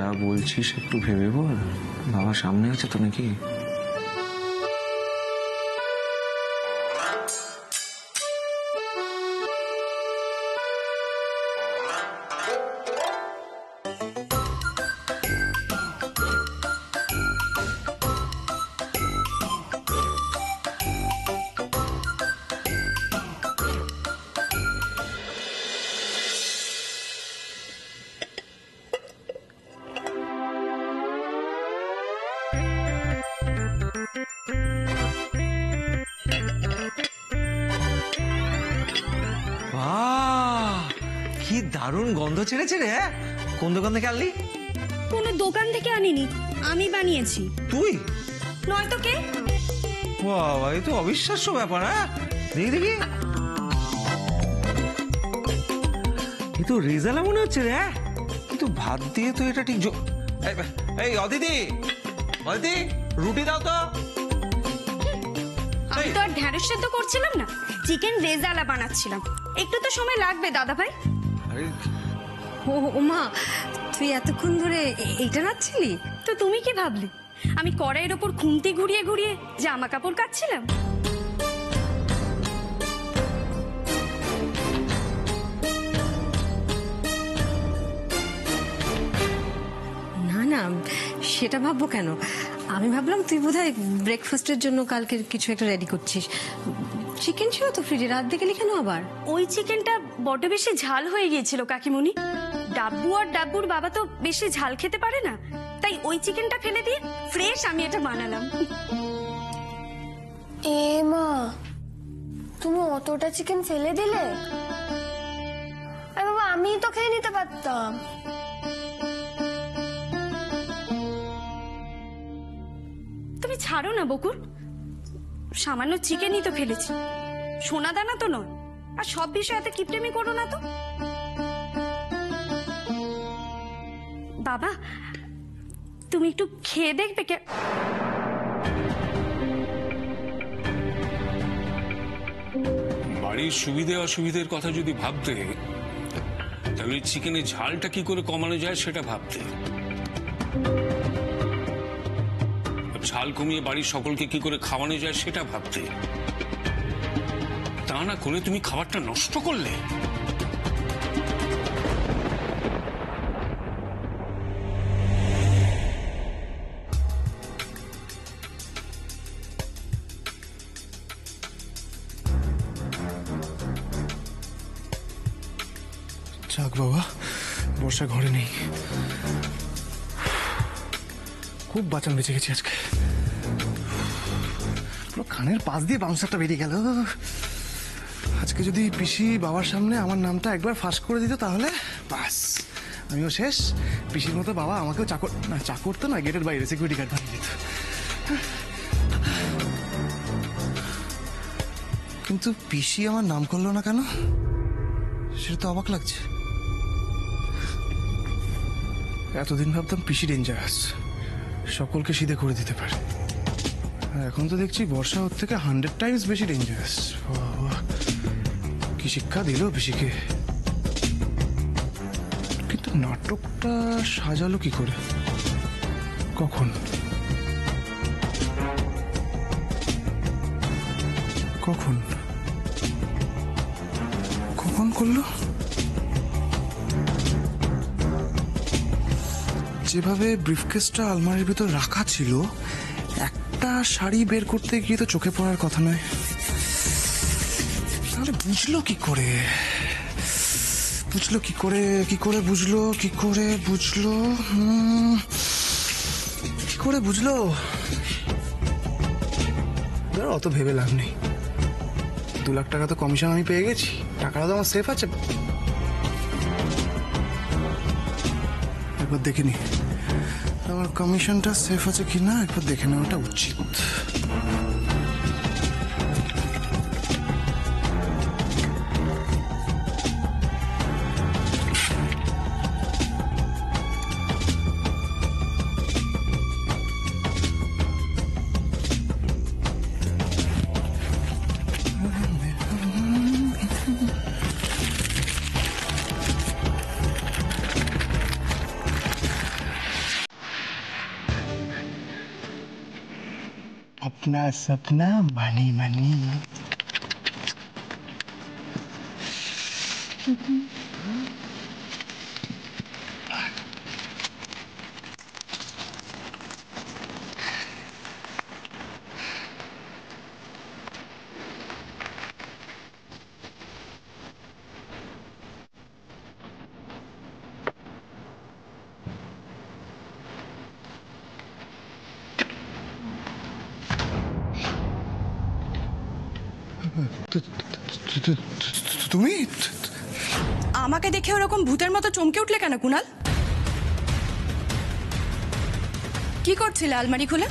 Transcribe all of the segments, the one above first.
যা বলছিস একটু ভেবে বল, বাবা সামনে আছে তো নাকি? কি দারুণ গন্ধ ছেড়েছে রে। কোন দোকান থেকে আনলি? কোনো দোকান থেকে আনিনি, আমি বানিয়েছি। তুই? নয়তো কে? বাবা, এই তো অবিশ্বাস্য ব্যাপার। হ্যাঁ, দেখি দেখি, এই তো রেজালা মনে হচ্ছে রে। কিন্তু ভাত দিয়ে তো এটা ঠিক। এই অদিতি, অদিতি, রুটি দাও তো। আমি তো আর ঢ্যাঁড়স সেদ্ধ করছিলাম না, চিকেন রেজালা বানাচ্ছিলাম। একটু তো সময় লাগবে দাদা ভাই। ও মা, তুই এতক্ষণ ধরে এইটা নাচ্ছিলি? তো তুমি কি ভাবলে আমি কড়াইয়ের ওপর খুন্তি ঘুরিয়ে ঘুরিয়ে জামা কাপড় কাচ্ছিলাম? না না, সেটা ভাববো কেন? আমি ভাবলাম তুই বোধহয় ব্রেকফাস্টের জন্য কালকের কিছু একটা রেডি করছিস। চিকেন ছিল তো ফ্রিজে, রাত দিয়ে গেলি কেন আবার? ওই চিকেনটা বড্ড বেশি ঝাল হয়ে গিয়েছিল কাকিমণি। ডাব্বু আর ডাব্বুর বাবা তো বেশি ঝাল খেতে পারে না, তাই ওই চিকেনটা ফেলে দিয়ে ফ্রেশ আমি এটা বানালাম। এ মা, তুমি অতটা চিকেন ফেলে দিলে? আরে বাবা, আমি তো খেয়ে নিতে পারতাম। তুমি ছাড়ো না বকুল, সামান্য চিকেনই তো ফেলেছি, সোনা দানা তো নয়। আর সব বিষয়ে এত কিপটেমি করো না তো। বাবা, তুমি একটু খেয়ে দেখবে কে? বাড়ির সুবিধে অসুবিধের কথা যদি ভাবতে, তাহলে চিকেনের ঝালটা কি করে কমানো যায় সেটা ভাবতে। ঝাল কমিয়ে বাড়ির সকলকে কি করে খাওয়ানো যায় সেটা ভাবতে। তা না করে তুমি খাবারটা নষ্ট করলে। যাক বাবা, বর্ষা ঘরে নেই। খুব বাঁচান বেঁচে গেছি আজকে। পুরো কানের পাশ দিয়ে বাউন্সারটা বেরিয়ে গেল। আজকে যদি পিসি বাবার সামনে আমার নামটা একবার ফাঁস করে দিত তাহলে বাস, আমিও শেষ। পিসির মতো বাবা আমাকেও চাকর তো না, গেটের বাইরে সিকিউরিটি গার্ড বানিয়ে দিত। কিন্তু পিসি আমার নাম করলো না কেন, সেটা তো অবাক লাগছে। এতদিন ভাবতাম পিসি ডেঞ্জারাস, সকলকে সিধে করে দিতে পারে। এখন তো দেখছি বর্ষা ওর থেকে 100 টাইমস বেশি ডেঞ্জারাস। কি শিক্ষা দিল পিসিকে। কিন্তু নাটকটা সাজালো কি করে, কখন কখন কখন করলো? যেভাবে ব্রিফকেসটা আলমারির ভিতর রাখা ছিল, একটা শাড়ি বের করতে গিয়ে তো চোখে পড়ার কথা নয়। তাহলে বুঝলো কি করে? বুঝলো কি করে? কি করে বুঝলো? কি করে বুঝলো? কি করে বুঝলো? অত ভেবে লাভ নেই। 2 লাখ টাকা তো কমিশন আমি পেয়ে গেছি, টাকাটা তো আমার সেফ আছে। একবার দেখে নি আমার কমিশনটা সেফ আছে কিনা, একবার দেখে নেওয়াটা উচিত। अपना सपना मानी मानी। তুমি আমাকে দেখে ওরকম ভূতের মতো চমকে উঠলে কেন কুনাল? কি করছিলে আলমারি খুলে?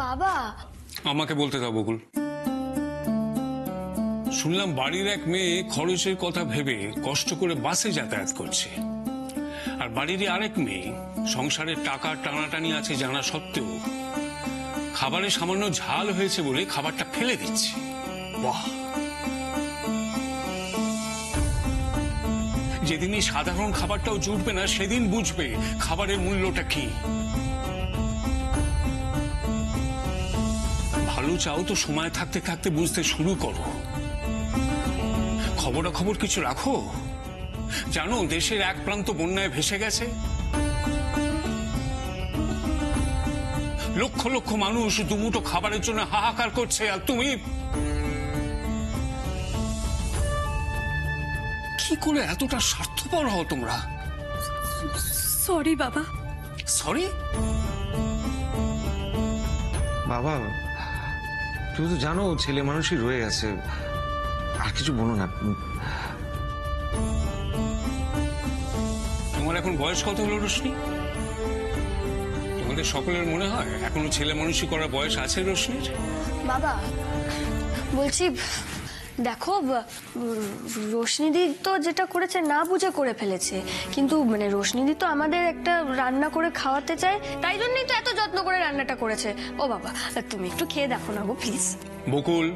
বাবা, আমাকে বলতে দাও বকুল। শুনলাম বাড়ির এক মেয়ে খরচের কথা ভেবে কষ্ট করে বাসে যাতায়াত করছে, আর বাড়িরই আরেক মেয়ে সংসারের টাকা টানাটানি আছে জানা সত্ত্বেও খাবারে সামান্য ঝাল হয়েছে বলে খাবারটা ফেলে দিচ্ছে। বাহ! যেদিনই সাধারণ খাবারটাও জুটবে না সেদিন বুঝবে খাবারের মূল্যটা কি। ভালো চাও তো সময় থাকতে থাকতে বুঝতে শুরু করো। খবরাখবর কিছু রাখো। জানো দেশের এক প্রান্ত বন্যায় ভেসে গেছে, লক্ষ লক্ষ মানুষ দুমুঠো খাবারের জন্য হাহাকার করছে, আর তুমি কি করে এতটা স্বার্থপর হও তোমরা? সরি বাবা। সরি? বাবা তুমি তো জানো ছেলে মানুষই রয়ে গেছে, আর কিছু বলো না। তোমার এখন বয়স কত হলো রোশনি? তোমাদের সকলের মনে হয় এখনো ছেলে মানুষই করার বয়স আছে রোশনির? বাবা বলছি, দেখো রোশনিদি তো যেটা করেছে না বুঝে করে ফেলেছে, কিন্তু মানে রোশনিদি তো আমাদের একটা রান্না করে খাওয়াতে চায়, তাই জন্যই তো এত যত্ন করে রান্নাটা করেছে। ও বাবা, তুমি একটু খেয়ে দেখো না গো প্লিজ। বকুল,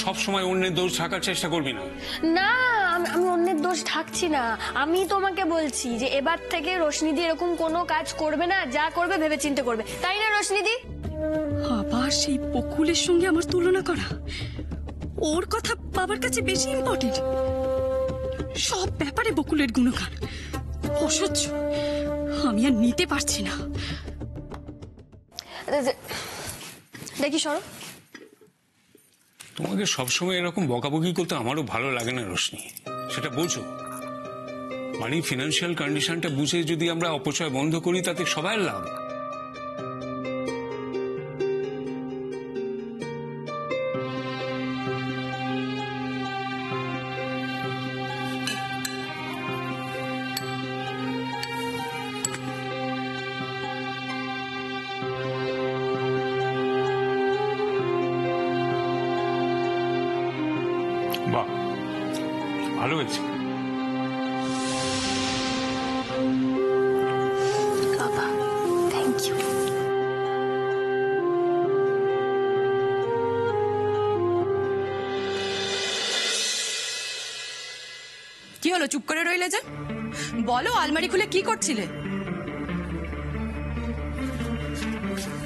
সব সময় অন্যের দোষ ঢাকার চেষ্টা করবি না। না, আমি অন্যের দোষ ঢাকছি না, আমি তোমাকে বলছি যে এবার থেকে রোশনিদি এরকম কোনো কাজ করবে না, যা করবে ভেবেচিন্তে করবে, তাই না রোশনিদি? আবার সেই বকুলের সঙ্গে আমার তুলনা করা, ওর কথা বাবার কাছে বেশি ইম্পর্টেন্ট। সব ব্যাপারে বকুলের গুণগান, অসহ্য, আমি আর নিতে পারছি না। দেখি সরো। তোমাকে সবসময় এরকম বকাবকি করতে আমারও ভালো লাগে না রোশনি, সেটা বোঝো। বাড়ির ফিনান্সিয়াল কন্ডিশনটা বুঝে যদি আমরা অপচয় বন্ধ করি তাতে সবার লাভ। বাহ, ভালো হয়েছে। বাবা থ্যাংক ইউ। কি হলো, চুপ করে রইলে যে? বলো, আলমারি খুলে কি করছিলে?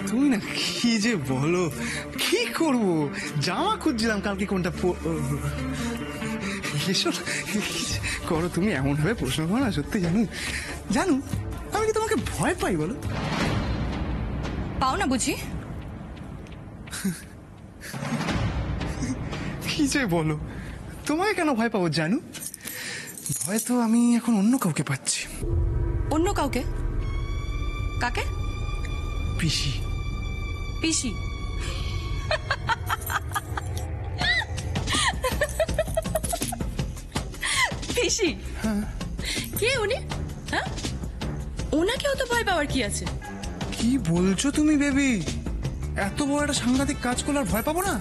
তুমি না কি যে বলো, কি করব, জামা খুঁজছিলাম কালকে কোনটা এসব করো তুমি, এমন ভাবে প্রশ্ন করো না। সত্যি জানো জানো আমি কি তোমাকে ভয় পাই বলো? পাও না বুঝি? কি যে বলো, তোমায় কেন ভয় পাবো জানো? ভয় তো আমি এখন অন্য কাউকে পাচ্ছি। অন্য কাউকে? কাকে? পিসি। পিসি? পিসি? কে উনি? হ্যাঁ, ওনাকেও তো ভয় পাওয়ার কি আছে? কি বলছো তুমি বেবি? এত বড় একটা সাংঘাতিক কাজ করলে আর ভয় পাবো না?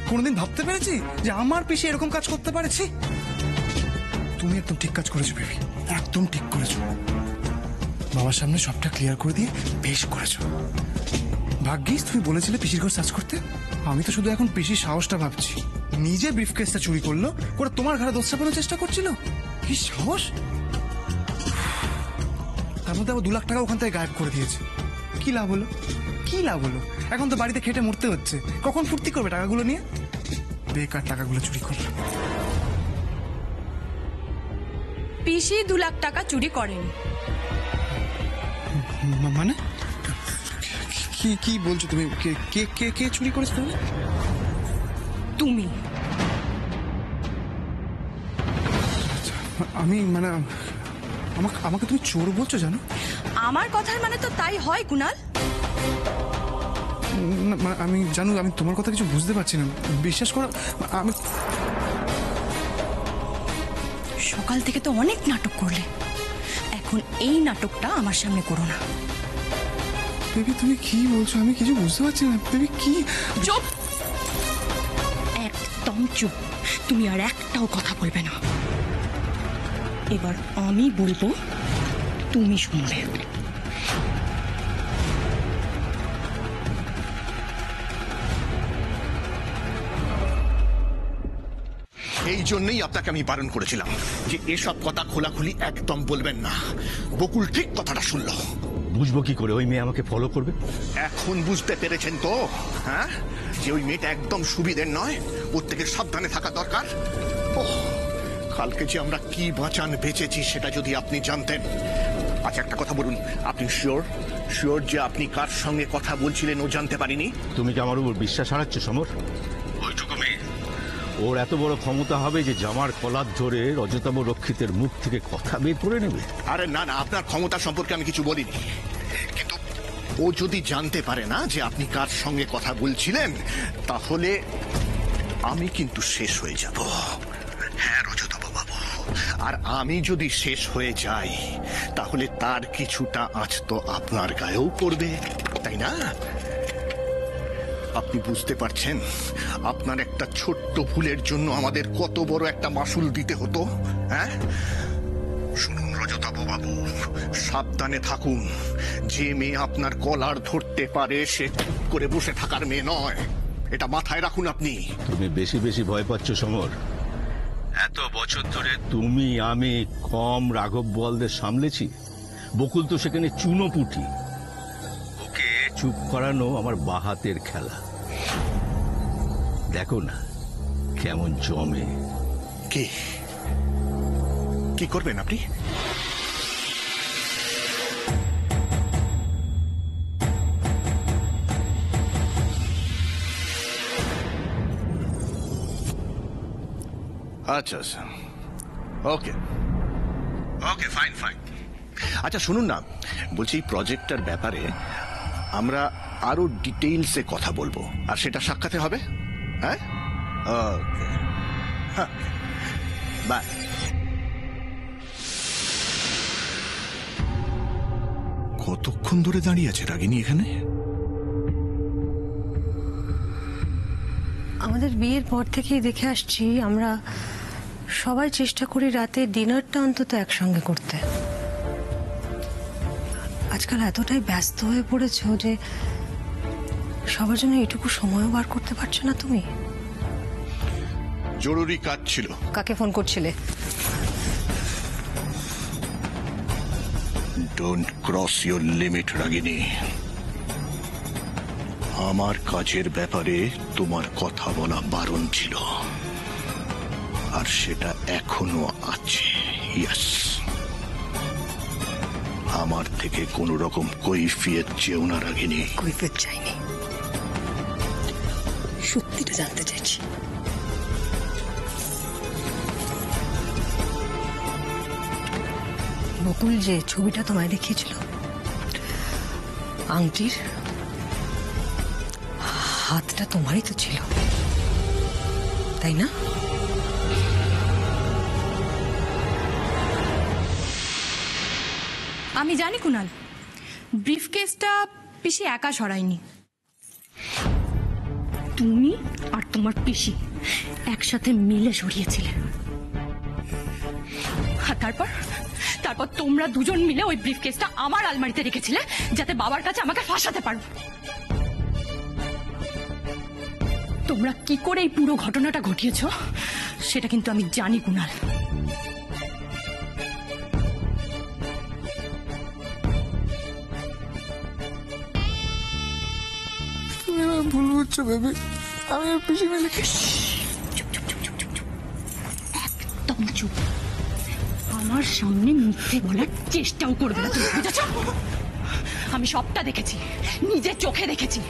কোনোদিন ভাবতে পেরেছি যে আমার পিসি এরকম কাজ করতে পারেছি? তুমি একদম ঠিক কাজ করেছো বেবি, একদম ঠিক করেছো। বাবার সামনে সবটা ক্লিয়ার করে দিয়ে বেশ করেছো। ভাগ্যিস তুমি বলেছিলে পিসির ঘর সার্চ করতে। আমি তো শুধু এখন পিসির সাহসটা ভাবছি। নিজে ব্রিফকেসটা চুরি করলো, করে তোমার ঘরে দোষ চাপানোর চেষ্টা করছিল। কি সাহস! তার মধ্যে আবার 2 লাখ টাকা ওখান থেকে গায়েব করে দিয়েছে। কি লাভ হলো? কি লাভ হলো? এখন তো বাড়িতে খেটে মরতে হচ্ছে। কখন ফুর্তি করবে টাকাগুলো নিয়ে? বেকার টাকাগুলো চুরি করলো। পিসি 2 লাখ টাকা চুরি করেনি। মানে কি কি বলছো তুমি? কে কে কে কে চুরি করেছে তাহলে? তুমি। আমি মানে আমাকে তুমি চোর বলছো জানো? আমার কথার মানে তো তাই হয় কুনাল। না, মানে আমি জানো, আমি তোমার কথা কিছু বুঝতে পারছি না। বিশ্বাস করো, আমি সকাল থেকে তো অনেক নাটক করলে, এখন এই নাটকটা আমার সামনে করো না। বেবি তুমি কি বলছো? আমি কিছু বুঝতে পারছি না। বেবি কি? চুপ, একদম চুপ। তুমি আর একটাও কথা বলবে না। এবার আমি বলবো, তুমি শুনবে। এই জন্যই আপনাকে আমি বারণ করেছিলাম যে এসব কথা খোলাখুলি একদম বলবেন না। বকুল ঠিক কথাটা শুনলো। বুঝবো কি করে ওই মেয়ে আমাকে ফলো করবে? এখন বুঝতে পেরেছেন তো, হ্যাঁ, যে ওই মেয়েটা একদম সুবিধের নয়, ওর থেকে সাবধানে থাকা দরকার। ওহ, কালকে যে আমরা কি বাঁচান বেঁচেছি সেটা যদি আপনি জানতেন। আচ্ছা একটা কথা বলুন, আপনি শিওর যে আপনি কার সঙ্গে কথা বলছিলেন ও জানতে পারিনি? তুমি কি আমার উপর বিশ্বাস হারাচ্ছ সমর? ওইটুকু মেয়ে, ওর এত বড় ক্ষমতা হবে যে জামার কলার ধরে রজতাভ রক্ষিতের মুখ থেকে কথা বের করে নেবে? আরে না না, আপনার ক্ষমতা সম্পর্কে আমি কিছু বলিনি, কিন্তু ও যদি জানতে পারে না যে আপনি কার সঙ্গে কথা বলছিলেন, তাহলে আমি কিন্তু শেষ হয়ে যাব। হ্যাঁ রজতাভ বাবু, আর আমি যদি শেষ হয়ে যাই তাহলে তার কিছুটা আঁচ তো আপনার গায়েও পড়বে, তাই না? আপনি বুঝতে পারছেন আপনার একটা ছোট্ট ভুলের জন্য আমাদের কত বড় একটা মাসুল দিতে হতো? হ্যাঁ শুনুন রজতাভ বাবু, সাবধানে থাকুন। যে মেয়ে আপনার কলার ধরতে পারে সে চুপ করে বসে থাকার মেয়ে নয়, এটা মাথায় রাখুন আপনি। তুমি বেশি বেশি ভয় পাচ্ছ সমর। এত বছর ধরে তুমি আমি কম রাঘব বোয়ালদের সামলেছি। বকুল তো সেখানে চুনোপুটি। ওকে চুপ করানো আমার বাহাতের খেলা। দেখো না কেমন জমে। কি করবেন আপনি? আচ্ছা আচ্ছা, ওকে ওকে, ফাইন ফাইন। আচ্ছা শুনুন না, বলছি এই প্রজেক্টটার ব্যাপারে আমরা আরো ডিটেইলসে কথা বলবো, আর সেটা সাক্ষাতে হবে। হ্যাঁ ওকে, বাই। কতক্ষণ ধরে দাঁড়িয়ে আছে রাগিনী এখানে? আমাদের বিয়ের পর থেকেই দেখে আসছি আমরা সবাই চেষ্টা করি রাতে ডিনারটা অন্তত একসঙ্গে করতে। আজকাল এতটাই ব্যস্ত হয়ে পড়েছো যে সবার জন্য এটুকু সময়ও বার করতে পারছো না তুমি। জরুরি কাজ ছিল। কাকে ফোন করছিলে? ডোন্ট ক্রস ইউর লিমিট রাগিনী। আমার কাজের ব্যাপারে তোমার কথা বলা বারণ ছিল, আর সেটা এখনো আছে। ইয়েস, আমার থেকে কোন রকম কৈফিয়ত চেও না রাগিনী। কৈফিয়ত চাইনি, সত্যিটা জানতে চাইছি। বকুল যে ছবিটা তোমায় দেখিয়েছিল, আংটির হাতটা তোমারই তো ছিল, তাই না? আমি জানি কুনাল, ব্রিফকেসটা পিসি একা সরায়নি। তুমি আর তোমার পিসি একসাথে মিলে সরিয়েছিলে। আর তারপর তোমরা দুজন মিলে ওই ব্রিফকেসটা আমার আলমারিতে রেখেছিলে যাতে বাবার কাছে আমাকে ফাঁসাতে পারো। তোমরা কি করে এই পুরো ঘটনাটা ঘটিয়েছ সেটা কিন্তু আমি জানি কুনাল। ভুল বুঝছো বেবি, আমি আর পিসি মিলে একদম চুপ। আমার সামনে মিথ্যে বলার চেষ্টাও করবে না, তুমি বুঝেছ? আমি সবটা দেখেছি, নিজের চোখে দেখেছি,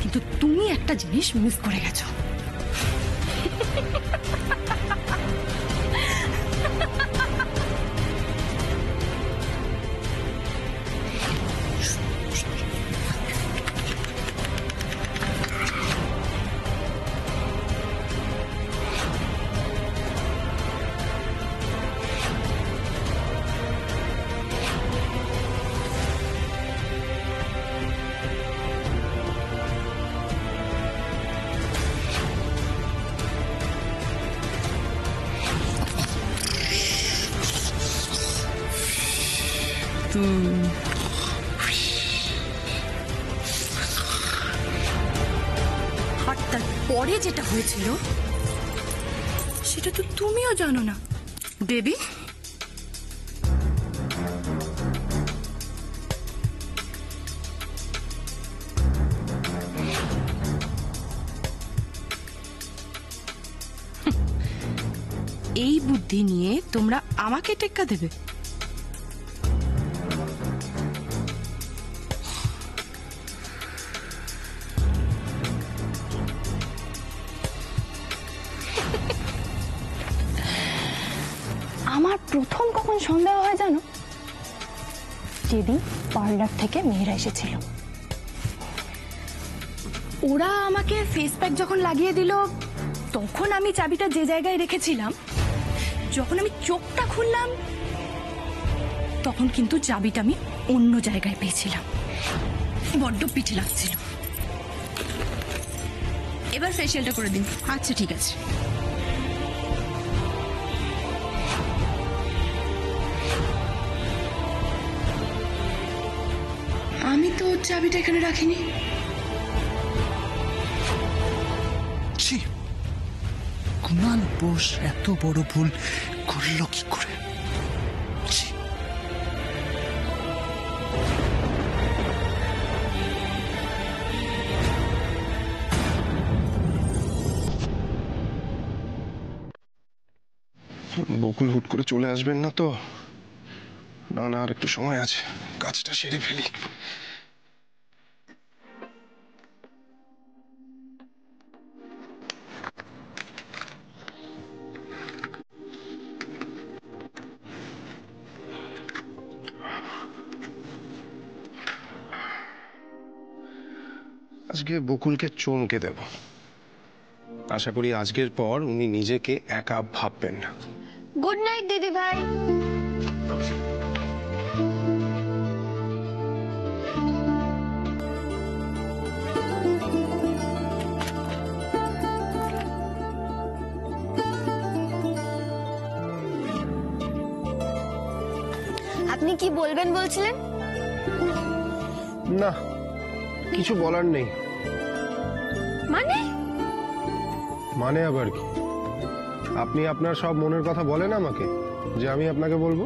কিন্তু তুমি একটা জিনিস মিস করে গেছো। আর তারপরে যেটা হয়েছিল সেটা তো তুমিও জানো না বেবি। এই বুদ্ধি নিয়ে তোমরা আমাকে টেক্কা দেবে? আমার প্রথম কখন সন্দেহ হয় জানো? যেদিন পার্লার থেকে মেয়েরা এসেছিল, ওরা আমাকে ফেস প্যাক যখন লাগিয়ে দিল, তখন আমি চাবিটা যে জায়গায় রেখেছিলাম, যখন আমি চোখটা খুললাম তখন কিন্তু চাবিটা আমি অন্য জায়গায় পেয়েছিলাম। বড্ড পিঠে লাগছিল। এবার ফেসিয়ালটা করে দিন। আচ্ছা ঠিক আছে। আমি তো চাবিটা এখানে রাখিনি। ছি, কুণাল বোস এত বড় ভুল করলো কি করে? ছি। বকুল হুট করে চলে আসবেন না তো? না না, আর একটু সময় আছে, কাজটা সেরে ফেলি। আজকে বকুলকে চমকে দেব। আশা করি আজকের পর উনি নিজেকে একা ভাববেন না। গুড নাইট দিদি ভাই। আপনি কি বলবেন বলছিলেন? না, কিছু বলার নেই। মানে? মানে আবার কি? আপনি আপনার সব মনের কথা বলেন আমাকে, যে আমি আপনাকে বলবো।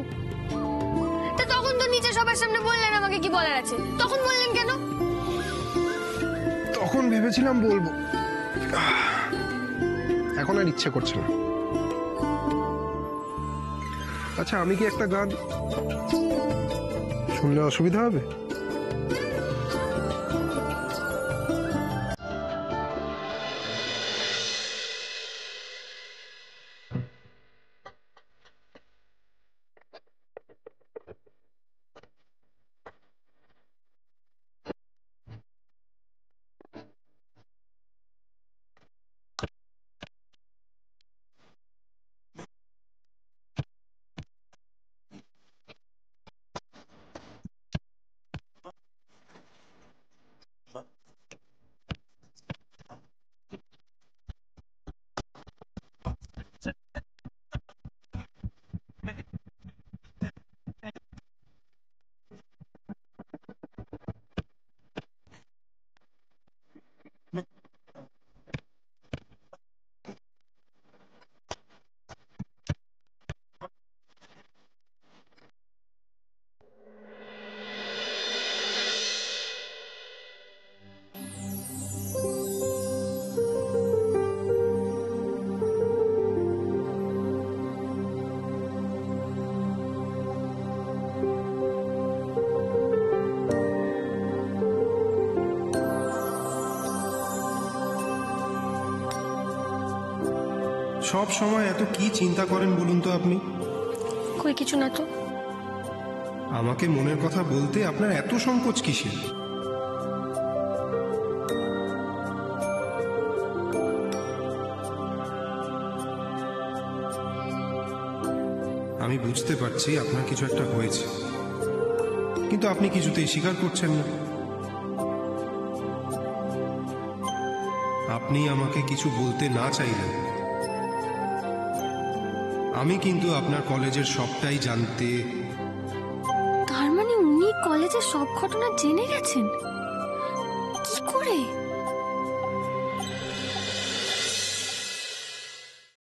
তো তখন তো নিচে সবার সামনে বললেন আমাকে কি বলার আছে, তখন বললেন কেন? তখন ভেবেছিলাম বলবো, এখন আর ইচ্ছে করছে না। আচ্ছা, আমি কি একটা গান শুনলে অসুবিধা হবে? সব সময় এত কি চিন্তা করেন বলুন তো আপনি? কই কিছু না তো। আমাকে মনের কথা বলতে আপনার এত সংকোচ কিসের? আমি বুঝতে পারছি আপনার কিছু একটা হয়েছে, কিন্তু আপনি কিছুতেই স্বীকার করছেন না। আপনি আমাকে কিছু বলতে না চাইলেন, আমি কিন্তু আপনার কলেজের সবটাই জানতে। তার মানে উনি কলেজের সব ঘটনা জেনে গেছেন? কি করে?